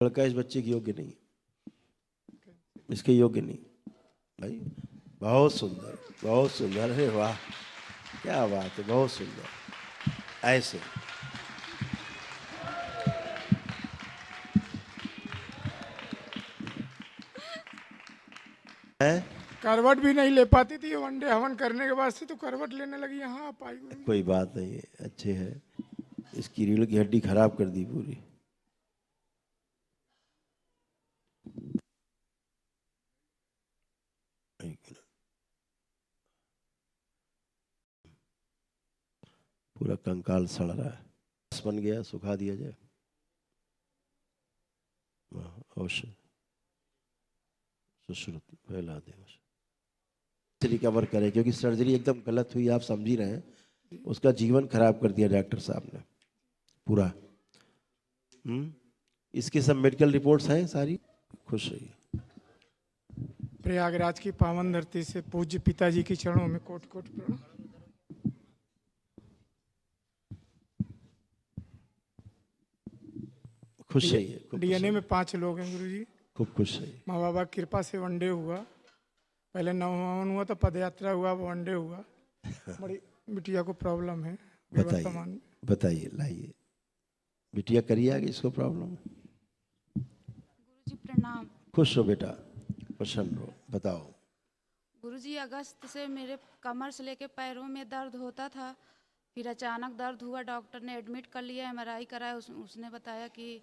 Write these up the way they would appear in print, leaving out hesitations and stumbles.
लड़का इस बच्चे के योग्य नहीं, इसके योग्य नहीं भाई। बहुत सुंदर, बहुत सुंदर। अरे वाह, क्या बात है, बहुत सुंदर। ऐसे है, करवट भी नहीं ले पाती थी वनडे हवन करने के बाद से, तो करवट लेने लगी। यहाँ आ पाई गुरु जी। कोई बात नहीं है, अच्छे है। इसकी रीढ़ की हड्डी खराब कर दी पूरी। पूरा कंकाल सड़ रहा है, बन गया, सुखा दिया जाए। औषध सुश्रुत फैला दे, रिकवर करे, क्योंकि सर्जरी एकदम गलत हुई, आप समझ ही रहे हैं। उसका जीवन खराब कर दिया डॉक्टर साहब ने पूरा। इसकी सब मेडिकल रिपोर्ट्स हैं सारी। खुश रहिए। प्रयागराज की पावन धरती से पूज्य पिताजी के चरणों में कोट कोट प्रणाम। खुश रहिए, खूब खुश डीएनए रहिए, में 5 लोग हैं गुरु जी। खूब खुश रहिए। माँ बाबा की कृपा से वनडे हुआ, पहले नवहवन हुआ तो पदयात्रा हुआ, वनडे हुआ। बड़ी बिटिया को प्रॉब्लम है बताइए, वर्तमान में। बताइए, लाइए। बिटिया करिए आगे, इसको प्रॉब्लम। गुरुजी प्रणाम। खुश हो बेटा, प्रसन्न हो। बताओ। गुरुजी अगस्त से मेरे कमर से लेके पैरों में दर्द होता था, फिर अचानक दर्द हुआ, डॉक्टर ने एडमिट कर लिया, एमआरआई कराया। उसने बताया कि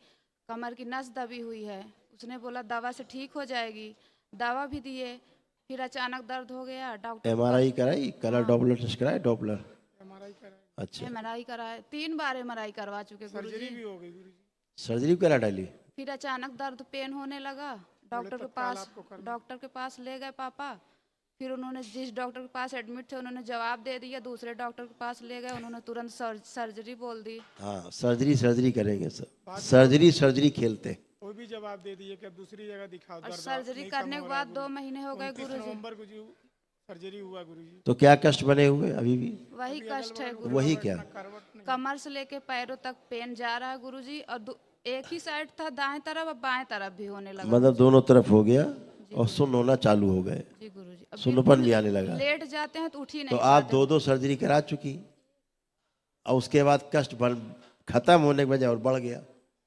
कमर की नस दबी हुई है। उसने बोला दवा से ठीक हो जाएगी, दवा भी दिए, फिर अचानक दर्द हो गया। डॉक्टर एमआरआई कराई, कलर डॉपलर टेस्ट कराए, डॉपलर। एमआरआई कराई, अच्छा, एमआरआई कराया, 3 बार एमआरआई करवा चुके सर्जरी गुरुजी। भी हो गई गुरु जी। सर्जरी करा डाली। फिर अचानक दर्द पेन होने लगा, डॉक्टर के तत्काल आपको करना। डॉक्टर के पास ले गए पापा। फिर उन्होंने जिस डॉक्टर के पास एडमिट थे उन्होंने जवाब दे दिया, दूसरे डॉक्टर के पास ले गए, उन्होंने तुरंत सर्जरी बोल दी। हाँ, सर्जरी सर्जरी करेंगे सब, सर्जरी सर्जरी खेलते। वो भी जवाब दे दिए कि अब दूसरी जगह दिखाओ। और दर्द सर्जरी नहीं कम करने हो के रहा है बाद गुरु 2 जी। महीने हो गए 29 गुरुजी। नवंबर को जी सर्जरी हुआ गुरु जी। तो क्या कष्ट बने हुए अभी भी? वही कष्ट है गुरु। वही क्या? करवट नहीं। कमर से लेके पैरों तक पेन जा रहा है गुरुजी, और एक ही साइड था दाएं तरफ, अब बाएं तरफ भी होने लगा। मतलब दोनों तरफ हो गया और सुन्न होना चालू हो गए, जी गुरुजी, अब सुन्नपन भी आने लगा। लेट जाते हैं तो उठ ही तो नहीं आप पाते। 2 सर्जरी करा चुकी और उसके बाद कष्ट खत्म होने के बजाय और बढ़ गया।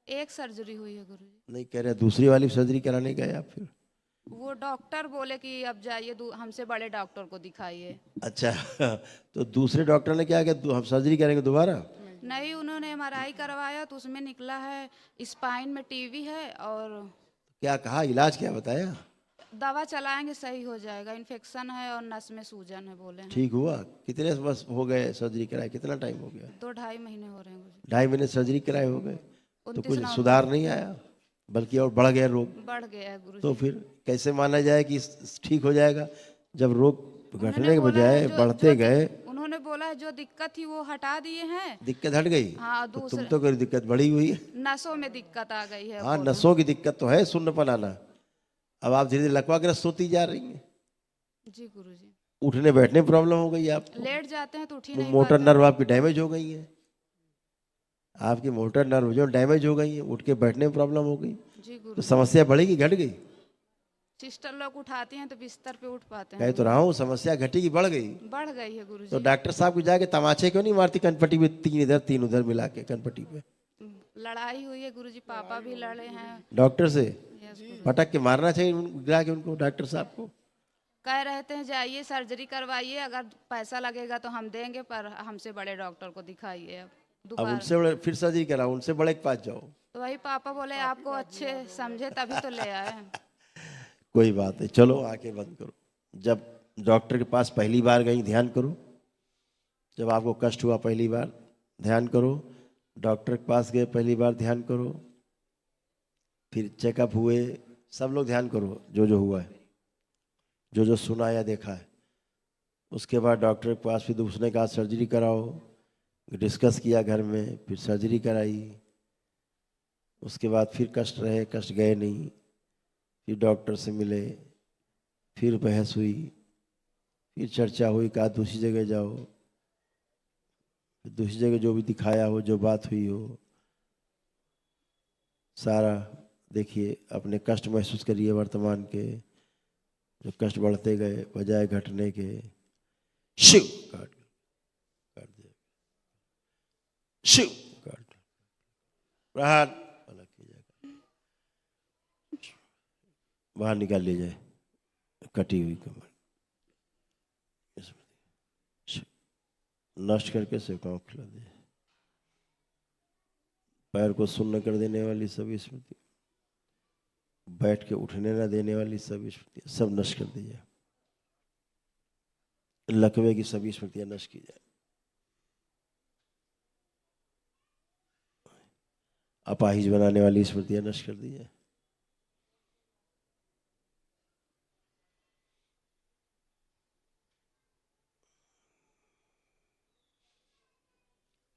एक सर्जरी हुई है गुरुजी। नहीं कह रहे दूसरी वाली सर्जरी कराने गए आप फिर? वो डॉक्टर बोले कि अब जाइए हमसे बड़े डॉक्टर को दिखाइए। अच्छा तो दूसरे डॉक्टर ने क्या किया, हम सर्जरी करेंगे दोबारा? नहीं, उन्होंने एमआरआई करवाया तो उसमें निकला है स्पाइन में टीवी है, और क्या कहा, इलाज क्या बताया? दवा चलाएंगे सही हो जाएगा, इन्फेक्शन है और नस में सूजन है बोले हैं। ठीक हुआ? कितने बस हो गए सर्जरी कराए, कितना टाइम हो गया? 2-2.5 महीने हो रहे हैं गुरुजी। 2.5 महीने सर्जरी कराए हो गए, तो 29 कुछ नवंबर सुधार नहीं आया, बल्कि और बढ़ गया रोग। बढ़ गया है गुरुजी। तो फिर कैसे माना जाए कि ठीक हो जाएगा, जब रोग उन्होंने घटने के बोला है बजाय बढ़ते गए? उन्होंने बोला है जो दिक्कत थी वो हटा दिए हैं। दिक्कत हट गई? हाँ, तो तुम दूसरे तो कोई दिक्कत बढ़ी हुई है। नसों में दिक्कत आ गई है हाँ, बोले। नसों की दिक्कत तो है, सुन्नपन आना। अब आप धीरे धीरे लकवाग्रस्त होती जा रही हैं, जी गुरुजी। उठने बैठने प्रॉब्लम हो गई आपको, लेट जाते हैं तो उठ ही नहीं मोटर पाते। नर्व आपकी डैमेज हो गई है, आपकी मोटर नर्व जो डैमेज हो गई है, उठ के बैठने में प्रॉब्लम हो गई। जी तो गुरुजी। समस्या बढ़ेगी, घट गई? सिस्टर लोग उठाती हैं तो बिस्तर पे उठ पाते कह हैं। तो रहा हूँ, समस्या घटी की बढ़ गई? बढ़ गई है गुरुजी। तो डॉक्टर साहब को जाके तमाचे क्यों नहीं मारती कनपट्टी पे, 3 इधर 3 उधर मिला के कनपट्टी पे? लड़ाई हुई है गुरुजी, पापा भी लड़े हैं। डॉक्टर से यस गुरुजी। पटक के मारना चाहिए गिरा के उनको, डॉक्टर साहब को। कह रहे थे जाइए सर्जरी करवाइए, अगर पैसा लगेगा तो हम देंगे, पर हमसे बड़े डॉक्टर को दिखाइए। अब अब दोबारा उनसे बड़े फिर सर्जरी कराओ, उनसे बड़े के पास जाओ। तो वही पापा बोले आपको अच्छे समझे तभी तो ले आए। कोई बात नहीं, चलो आके बंद करो। जब डॉक्टर के पास पहली बार गई, ध्यान करो, जब आपको कष्ट हुआ पहली बार, ध्यान करो। डॉक्टर के पास गए पहली बार, ध्यान करो। फिर चेकअप हुए, सब लोग ध्यान करो, जो जो हुआ है, जो जो सुना या देखा है। उसके बाद डॉक्टर के पास फिर उसने कहा सर्जरी कराओ, डिस्कस किया घर में, फिर सर्जरी कराई। उसके बाद फिर कष्ट रहे, कष्ट गए नहीं, फिर डॉक्टर से मिले, फिर बहस हुई, फिर चर्चा हुई, कहा दूसरी जगह जाओ, फिर दूसरी जगह जो भी दिखाया हो, जो बात हुई हो, सारा देखिए, अपने कष्ट महसूस करिए वर्तमान के, जो कष्ट बढ़ते गए बजाय घटने के। शिव काट काट दिया, शिव काट प्रहार अलग किया जाएगा, बाहर निकाल ली जाए कटी हुई कमर, नष्ट करके सेवकाओं को खिला दिया। पैर को सुन्न कर देने वाली सभी स्मृति, बैठ के उठने न देने वाली सभी स्मृतियां सब नष्ट कर दी जाए। लकवे की सभी स्मृतियां नष्ट की जाए। अपाहिज बनाने वाली स्मृतियां नष्ट कर दी जाए।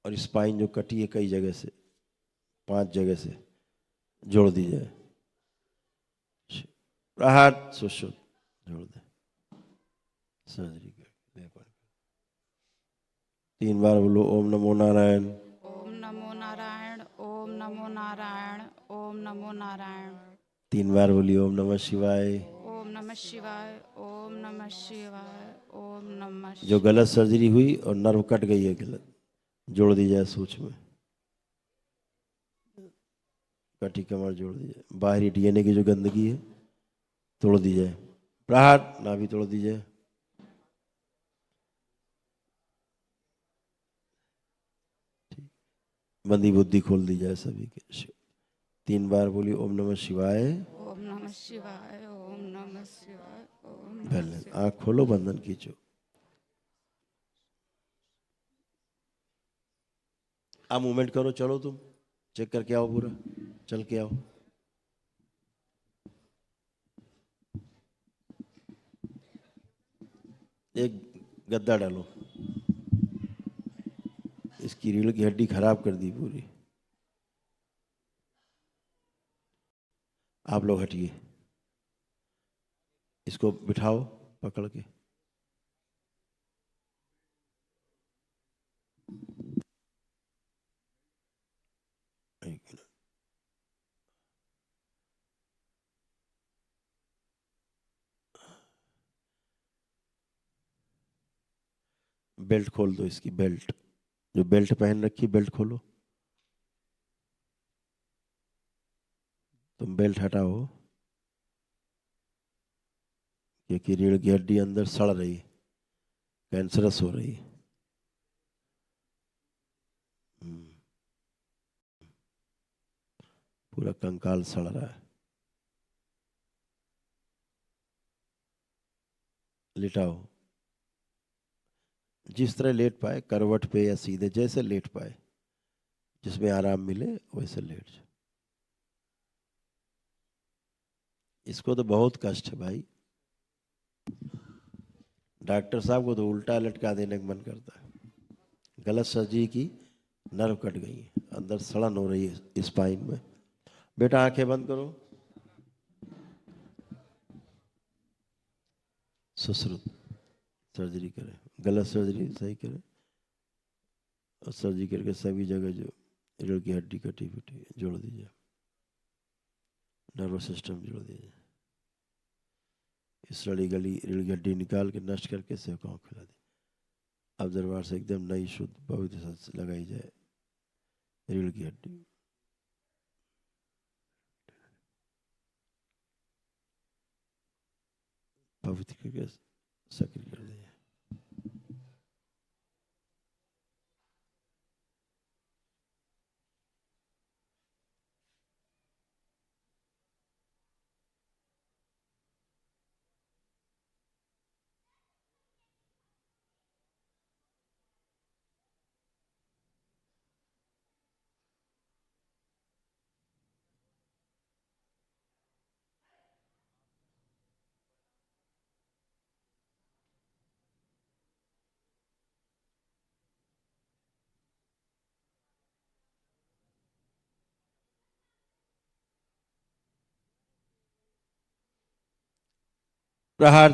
और स्पाइन जो कटी है कई जगह से, 5 जगह से जोड़ दी जाए। प्रहार सुश्रुत जोड़ दे, सर्जरी कर 3 बार बोलो ओम नमो नारायण। ओम नमो नारायण, ओम नमो नारायण, ओम नमो नारायण। 3 बार बोली ओम नमः शिवाय। ओम नमः शिवाय, ओम नमः शिवाय, ओम नमः जो गलत सर्जरी हुई और नर्व कट गई है गलत, जोड़ दी जाए सूक्ष्म में। कटी कमर जोड़ दी जाए। बाहरी डीएनए की जो गंदगी है तोड़ दी जाए। प्रहार नाभि तोड़ दी जाए। बंदी बुद्धि खोल दी जाए सभी के। 3 बार बोली ओम नमः शिवाय। ओम नमः शिवाय, ओम नमः शिवाय, ओम नमः बैलेंस, आँख खोलो, बंधन खींचो। आप मूवमेंट करो, चलो तुम चेक करके आओ, पूरा चल के आओ। एक गद्दा डालो, इसकी रीढ़ की हड्डी खराब कर दी पूरी। आप लोग हटिए, इसको बिठाओ पकड़ के। एक मिनट, बेल्ट खोल दो इसकी, बेल्ट जो बेल्ट पहन रखी बेल्ट खोलो। तुम बेल्ट हटाओ, क्योंकि रीढ़ की हड्डी अंदर सड़ रही, कैंसरस हो रही। पूरा कंकाल सड़ रहा है। लिटाओ, जिस तरह लेट पाए, करवट पे या सीधे, जैसे लेट पाए, जिसमें आराम मिले वैसे लेट जाओ। इसको तो बहुत कष्ट है भाई, डॉक्टर साहब को तो उल्टा लटका देने का मन करता है। गलत सर्जरी की, नर्व कट गई है, अंदर सड़न हो रही है स्पाइन में। बेटा आंखें बंद करो, सुश्रुत सर्जरी करें, गलत सर्जरी सही करें, और सर्जरी करके सभी जगह जो रीढ़ की हड्डी कटी फटी जोड़ दीजिए, नर्वस सिस्टम जोड़ दीजिए। इस सड़ी गली रीढ़ की हड्डी निकाल के नष्ट करके सेवकाओं को खिला दी। अब दरबार से एकदम नई शुद्ध पवित्र लगाई जाए रीढ़ की हड्डी। पवित्र करके सक्रिय कर दिया। प्रहार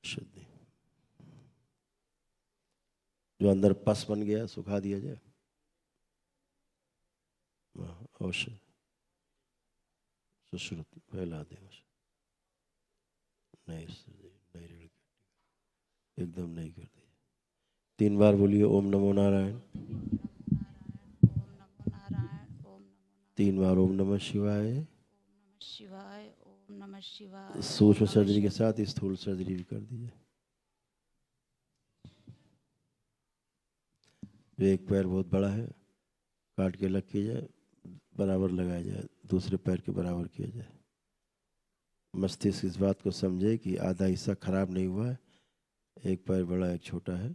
शुद्धि, जो अंदर पस बन गया सुखा दिया जाए। औषध सुश्रुत फैला दे बस। नहीं नहीं रीढ़ की एकदम नहीं कर दी। 3 बार बोलिए ओम नमो नारायण। ओम नमो नारायण। ओम नमो 3 बार ओम नमः शिवाय। शिवाय। ओम नमः शिवाय। सूक्ष्म सर्जरी के साथ स्थूल सर्जरी भी कर दीजिए। जो एक पैर बहुत बड़ा है काट के अलग किया जाए, बराबर लगाया जाए, दूसरे पैर के बराबर किया जाए। मस्तिष्क इस बात को समझे कि आधा हिस्सा खराब नहीं हुआ है, एक पैर बड़ा एक छोटा है,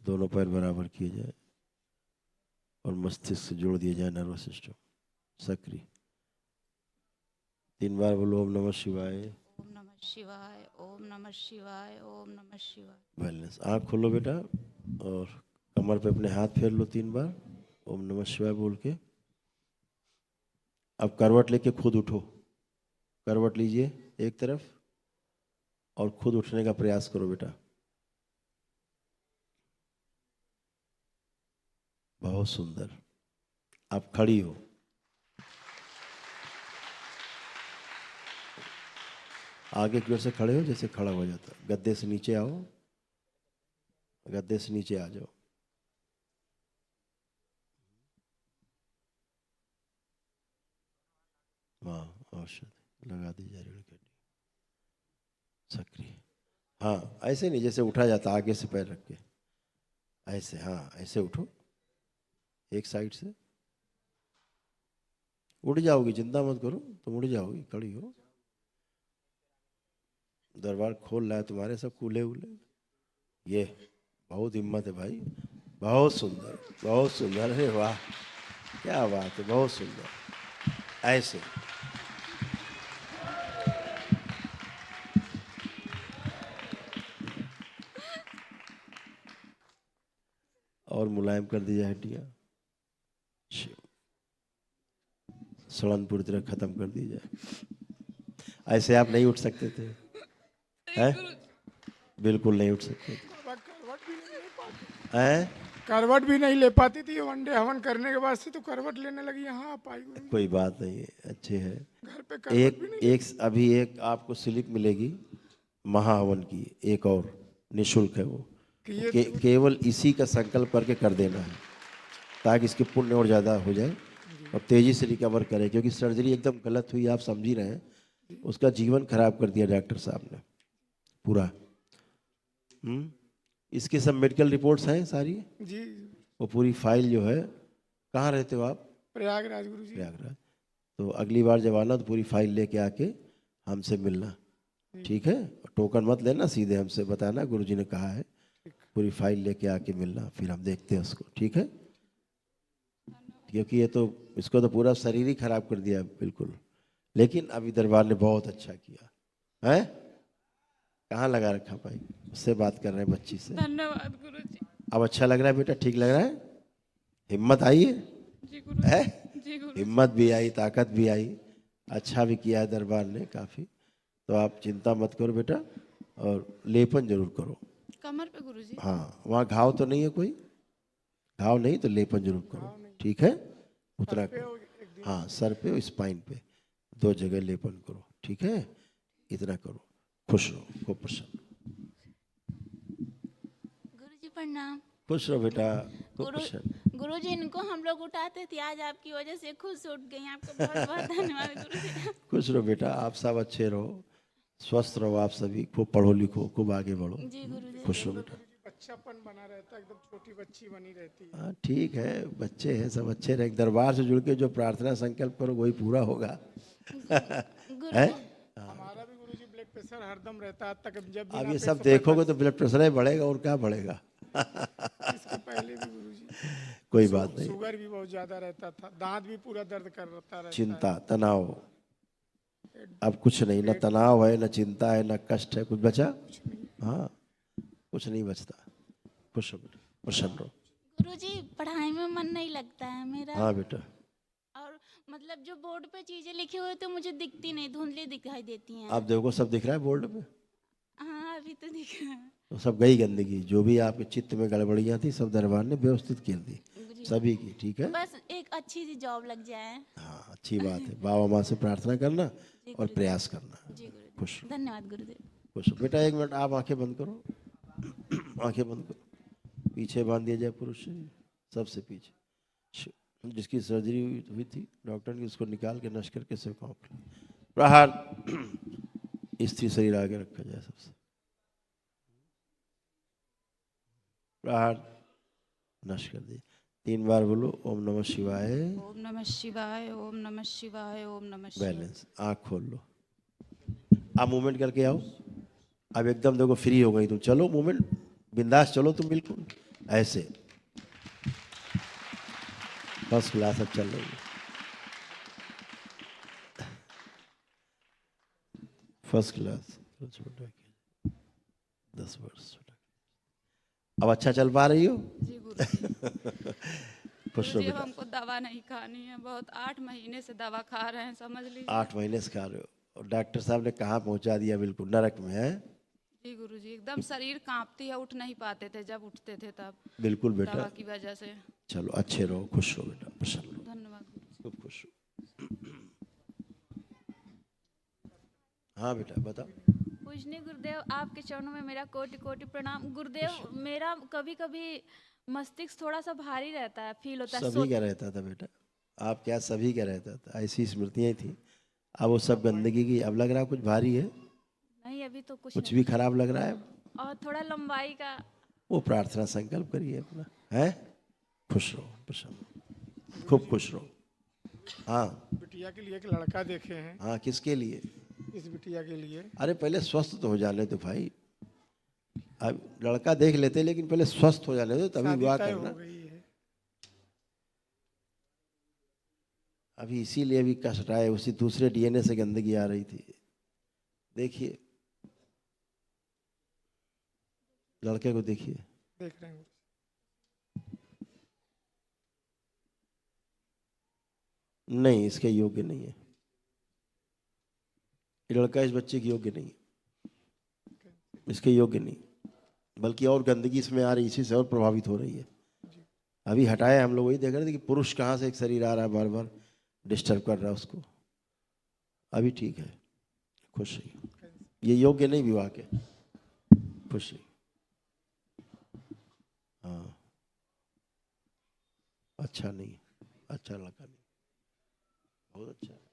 दोनों पैर बराबर किए जाए और मस्तिष्क से जोड़ दिया जाए नर्वस सिस्टम सक्रिय। 3 बार बोलो ओम नमः शिवाय। ओम नमः शिवाय। ओम नमः शिवाय। ओम नमः शिवाय। बैलेंस। आँख खोलो बेटा और कमर पे अपने हाथ फेर लो 3 बार ओम नमः शिवाय बोल के। अब करवट लेके खुद उठो। करवट लीजिए एक तरफ और खुद उठने का प्रयास करो बेटा। बहुत सुंदर। आप खड़ी हो। आगे की ओर से खड़े हो जैसे खड़ा हो जाता। गद्दे से नीचे आओ, गद्दे से नीचे आ जाओ। हाँ औषध लगा दीजिए रीढ़ की हड्डी सक्रिय। हाँ ऐसे नहीं जैसे उठा जाता, आगे से पैर रख के ऐसे। हाँ ऐसे उठो एक साइड से। उठ जाओगी, चिंता मत करो, तुम उठ जाओगी। खड़ी हो। दरबार खोल रहा है तुम्हारे, सब कूल्हे उले। ये बहुत हिम्मत है भाई, बहुत सुंदर बहुत सुंदर। अरे वाह क्या बात है, बहुत सुंदर। ऐसे और मुलायम कर दी जाए हड्डियां, सड़न पूरी तरह खत्म कर दी जाए। ऐसे आप नहीं उठ सकते थे, हैं? बिल्कुल नहीं उठ सकते थे। हैं? करवट भी नहीं ले पाती थी। वनडे हवन करने के बाद से तो करवट लेने लगी। यहाँ आप आई गुरु जी। कोई बात नहीं है, अच्छे है। घर पे करवट भी नहीं। एक अभी एक आपको स्लिप मिलेगी महाहवन की, एक और निशुल्क है वो। कि ये केवल इसी का संकल्प करके कर देना है ताकि इसके पुण्य और ज़्यादा हो जाए और तेज़ी से रिकवर करे। क्योंकि सर्जरी एकदम गलत हुई, आप समझ ही रहे हैं। उसका जीवन खराब कर दिया डॉक्टर साहब ने पूरा। इसके सब मेडिकल रिपोर्ट्स हैं सारी। जी वो पूरी फाइल जो है। कहाँ रहते हो आप? प्रयागराज गुरु जी। प्रयागराज। तो अगली बार जब आना तो पूरी फाइल लेके आके हमसे मिलना, ठीक है? टोकन मत लेना, सीधे हमसे बताना गुरुजी ने कहा है। पूरी फाइल लेके आके मिलना, फिर हम देखते हैं उसको, ठीक है? क्योंकि ये तो इसको तो पूरा शरीर ही खराब कर दिया बिल्कुल। लेकिन अभी दरबार ने बहुत अच्छा किया है। कहाँ लगा रखा भाई? उससे बात कर रहे हैं बच्ची से। धन्यवाद गुरुजी। अब अच्छा लग रहा है बेटा? ठीक लग रहा है? हिम्मत आई है? जी गुरु है? जी गुरु। हिम्मत भी आई, ताकत भी आई। अच्छा भी किया है दरबार ने काफ़ी। तो आप चिंता मत करो बेटा और लेपन जरूर करो कमर पे गुरुजी। हाँ वहाँ घाव तो नहीं है कोई? घाव नहीं तो लेपन जरूर करो, ठीक है? उतना करो। हाँ सर पे और स्पाइन पे 2 जगह लेपन करो, ठीक है? इतना करो। खुश रहो, खूब प्रसन्न। गुरुजी प्रणाम। खुश रहो बेटा, खूब प्रसन्न। गुरुजी इनको हम लोग उठाते थे, आज आपकी वजह से खुद से उठ गई। आपका बहुत बहुत धन्यवाद गुरुजी। खुश रहो बेटा, आप सब अच्छे रहो, स्वस्थ रहो आप सभी। खूब पढ़ो लिखो, खूब आगे बढ़ो। जी गुरुजी। खुश रहो बेटा। बच्चापन बना रहता है, एकदम छोटी बच्ची बनी रहती है। हाँ ठीक है, बच्चे हैं सब अच्छे रहे। दरबार से जुड़ के जो प्रार्थना संकल्प करो वही पूरा होगा। है? हमारा भी गुरुजी ब्लड प्रेशर हरदम रहता है तक। जब अब ये सब देखोगे तो ब्लड प्रेशर ही बढ़ेगा और क्या बढ़ेगा। इसके पहले भी गुरुजी कोई बात नहीं। शुगर भी बहुत ज्यादा रहता था, दांत भी पूरा दर्द करता रहता चिंता तनाव अब कुछ नहीं, न तनाव है, न चिंता है, न कष्ट है, कुछ बचा? हाँ कुछ नहीं बचता। खुश हो बेटा, प्रसन्न रहो। गुरुजी पढ़ाई में मन नहीं लगता है मेरा। हाँ बेटा। और मतलब जो बोर्ड पे चीजें लिखी हुई तो मुझे दिखती नहीं, धुंधली दिखाई देती हैं। आप देखो सब दिख रहा है बोर्ड में? हाँ अभी तो दिख रहा है। तो सब गई गंदगी, जो भी आपके चित्त में गड़बड़ियाँ थी सब दरबार ने व्यवस्थित कर दी। जी। सभी की, ठीक है। बस एक अच्छी सी जॉब लग जाए। हाँ, अच्छी बात है। बाबा माँ से प्रार्थना करना जी और गुरुदेव। प्रयास करना। जी गुरुदेव, खुश रहो, धन्यवाद गुरुदेव। खुश रहो। बेटा 1 मिनट आप आंखें बंद करो। आंखें बंद करो। पीछे बांध दिया जाए पुरुष शरीर, सबसे पीछे। जिसकी सर्जरी हुई थी डॉक्टर ने उसको निकाल के नश करके सिर कांप लिया। प्रहार। स्त्री शरीर आगे रखा जाए सबसे। प्रहार। नश कर दिए। 3 बार बोलो ओम नमः शिवाय। ओम नमः शिवाय, ओम नमः शिवाय, ओम नमः शिवाय। बैलेंस। आँख खोल लो। आप मूवमेंट करके आओ। अब एकदम देखो फ्री हो गई तुम, चलो मूवमेंट बिंदास चलो तुम, बिल्कुल ऐसे फर्स्ट क्लास अब चल रही है। First class. छोटा 10 वर्ष छोटा। अब अच्छा चल पा रही हो? जी गुरुजी। खुश रहो गुरुजी अब बेटा। हमको दवा नहीं खानी है, बहुत 8 महीने से दवा खा रहे हैं, समझ लीजिए। 8 महीने से खा रहे हो और डॉक्टर साहब ने कहाँ पहुंचा दिया? बिल्कुल नरक में है। जी गुरुजी, एकदम शरीर कांपती है, उठ नहीं पाते थे, जब उठते थे तब बिल्कुल बेटा। दवा की वजह से। चलो अच्छे रहो, खुश रहो बेटा, प्रसन्न रहो, धन्यवाद गुरुजी। खूब खुश रहो। हाँ बेटा बताओ। पूजनीय गुरुदेव, आपके चरणों में मेरा कोटि कोटि प्रणाम। गुरुदेव, मेरा कभी कभी मस्तिष्क थोड़ा सा भारी रहता है, फील होता है। सभी का रहता था बेटा। आप क्या, सभी का रहता था, ऐसी स्मृतियाँ थी। अब वो सब गंदगी की, अब लग रहा है कुछ भारी है, नहीं, अभी तो कुछ कुछ नहीं। भी खराब लग रहा है। और थोड़ा लंबाई का। वो प्रार्थना संकल्प करिए अपना, है। खुश रहो, प्रसन्न रहो, खूब खुश रहो। हाँ बिटिया के लिए एक लड़का देखे हैं, हाँ, किसके लिए? इस बिटिया के लिए। अरे पहले स्वस्थ तो हो जाने दो भाई। अब लड़का देख लेते लेकिन पहले स्वस्थ हो जाने दो, तभी शादी विवाह तय करना। हो गई है। अभी इसीलिए अभी कष्ट आए, उसी दूसरे डीएनए से गंदगी आ रही थी। देखिए लड़के को, देखिए। देख रहे हैं। नहीं, इसके योग्य नहीं है। ये लड़का इस बच्चे के योग्य नहीं है, इसके योग्य नहीं। बल्कि और गंदगी इसमें आ रही, इसी से और प्रभावित हो रही है। अभी हटाया, हम लोग वही देख रहे थे कि पुरुष कहाँ से एक शरीर आ रहा है, बार बार डिस्टर्ब कर रहा है उसको। अभी ठीक है, खुश रहिए। ये योग्य नहीं विवाह के, खुश रहिए। हाँ, अच्छा नहीं, अच्छा लड़का नहीं, बहुत अच्छा है।